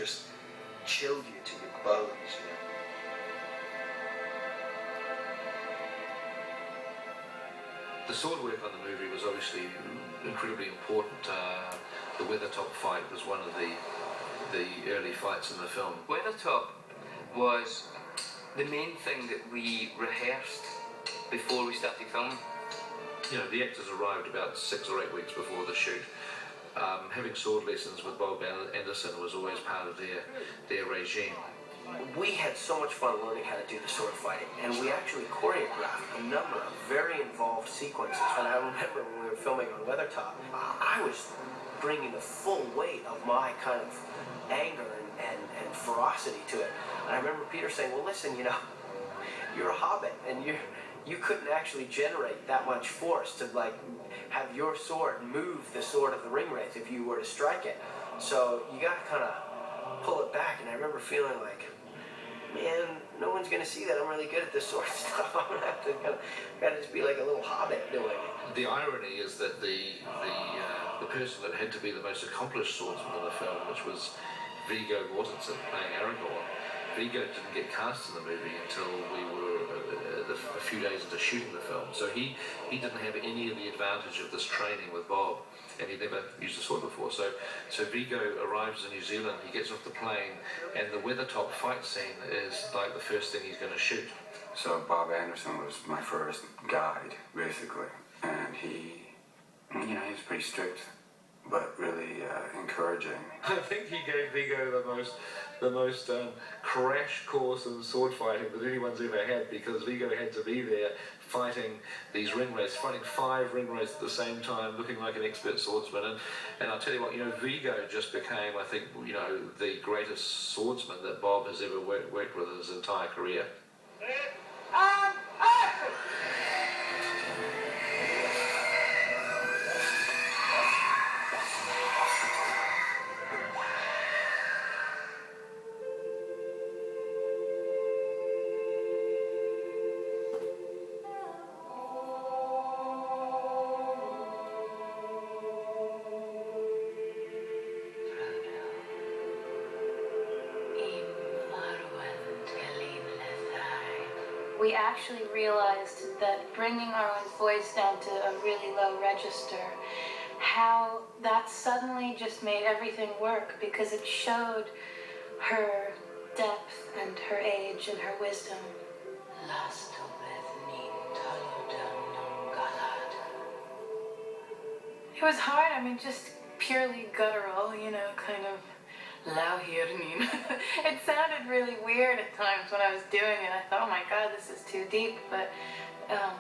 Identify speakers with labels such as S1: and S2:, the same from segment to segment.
S1: just chilled you to your bones, you know.
S2: The sword work on the movie was obviously incredibly important. The Weathertop fight was one of the early fights in the film.
S3: Weathertop was the main thing that we rehearsed before we started filming.
S2: You know, the actors arrived about 6 or 8 weeks before the shoot. Having sword lessons with Bob Anderson was always part of their regime.
S1: We had so much fun learning how to do the sword fighting, and we actually choreographed a number of very involved sequences. And I remember when we were filming on Weathertop, I was bringing the full weight of my kind of anger and ferocity to it. And I remember Peter saying, well, listen, you know, you're a hobbit, and you couldn't actually generate that much force to, like, have your sword move the sword of the ringwraith if you were to strike it. So you got to kind of pull it back. And I remember feeling like, man, no one's going to see that I'm really good at this sword stuff. I'm going to have to kind of just be like a little hobbit doing it.
S2: The irony is that the person that had to be the most accomplished swordsman in the film, which was Viggo Mortensen playing Aragorn, Viggo didn't get cast in the movie until we were a few days into shooting the film. So he didn't have any of the advantage of this training with Bob, and he'd never used a sword before. So Viggo arrives in New Zealand, he gets off the plane, and the Weathertop fight scene is like the first thing he's going to shoot.
S4: So Bob Anderson was my first guide, basically, and he was pretty strict, but really encouraging.
S2: I think he gave Viggo the most crash course in sword fighting that anyone's ever had, because Viggo had to be there fighting these ringwraiths, fighting 5 ringwraiths at the same time, looking like an expert swordsman. And I'll tell you what, Viggo just became, I think, the greatest swordsman that Bob has ever worked with in his entire career.
S5: We actually realized that bringing Arwen's voice down to a really low register, how that suddenly just made everything work, because it showed her depth and her age and her wisdom. It was hard, I mean, just purely guttural, kind of. It sounded really weird at times when I was doing it. I thought, oh my God, this is too deep, but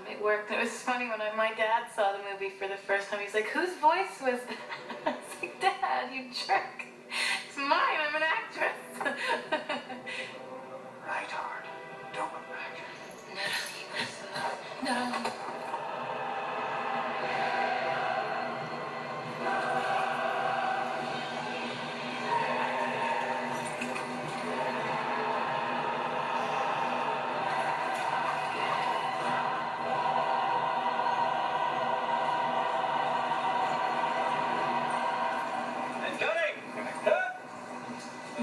S5: it worked. It was funny when my dad saw the movie for the first time. He's like, whose voice was that? I was like, Dad, you jerk. It's mine, I'm an actress.
S4: Right hard. Don't look back.
S5: No.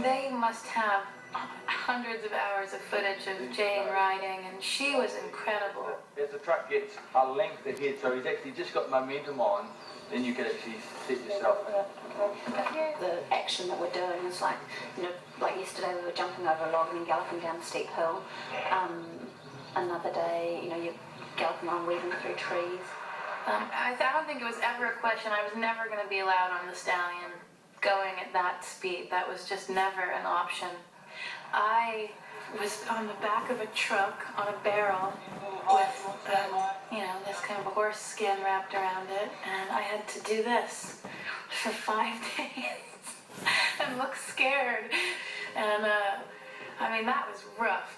S5: They must have hundreds of hours of footage of Jane riding, and she was incredible.
S6: As the truck gets a length ahead, so he's actually just got momentum on, then you can actually set yourself in.
S7: The action that we're doing is like, like yesterday we were jumping over a log and then galloping down a steep hill. Another day, you're galloping on, weaving through trees.
S5: I don't think it was ever a question. I was never going to be allowed on the stallion going at that speed. That was just never an option. I was on the back of a truck on a barrel with, this kind of horse skin wrapped around it, and I had to do this for 5 days and look scared. And, that was rough.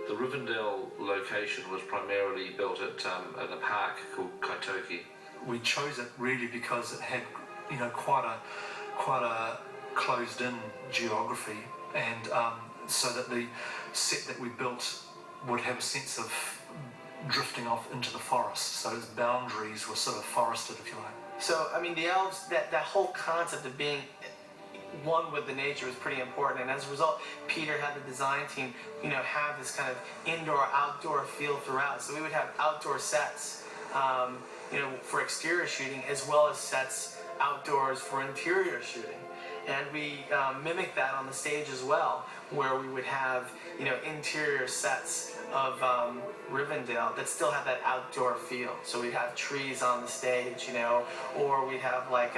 S2: The Rivendell location was primarily built at a park called Kaitoki.
S8: We chose it really because it had, quite a closed-in geography, and so that the set that we built would have a sense of drifting off into the forest. So its boundaries were sort of forested, if you like.
S1: So, I mean, the elves, that whole concept of being one with the nature was pretty important, and as a result, Peter had the design team, have this kind of indoor-outdoor feel throughout. So we would have outdoor sets, for exterior shooting, as well as sets outdoors for interior shooting. And we mimic that on the stage as well, where we would have, interior sets of Rivendell that still have that outdoor feel. So we'd have trees on the stage, or we'd have like,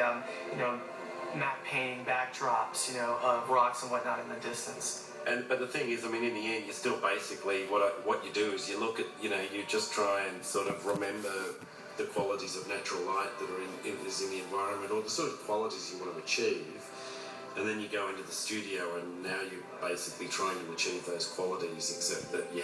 S1: matte painting backdrops, of rocks and whatnot in the distance.
S9: But the thing is, I mean, in the end, you still basically, what you do is you look at, you just try and sort of remember the qualities of natural light that are in the environment, or the sort of qualities you want to achieve. And then you go into the studio and now you're basically trying to achieve those qualities, except that you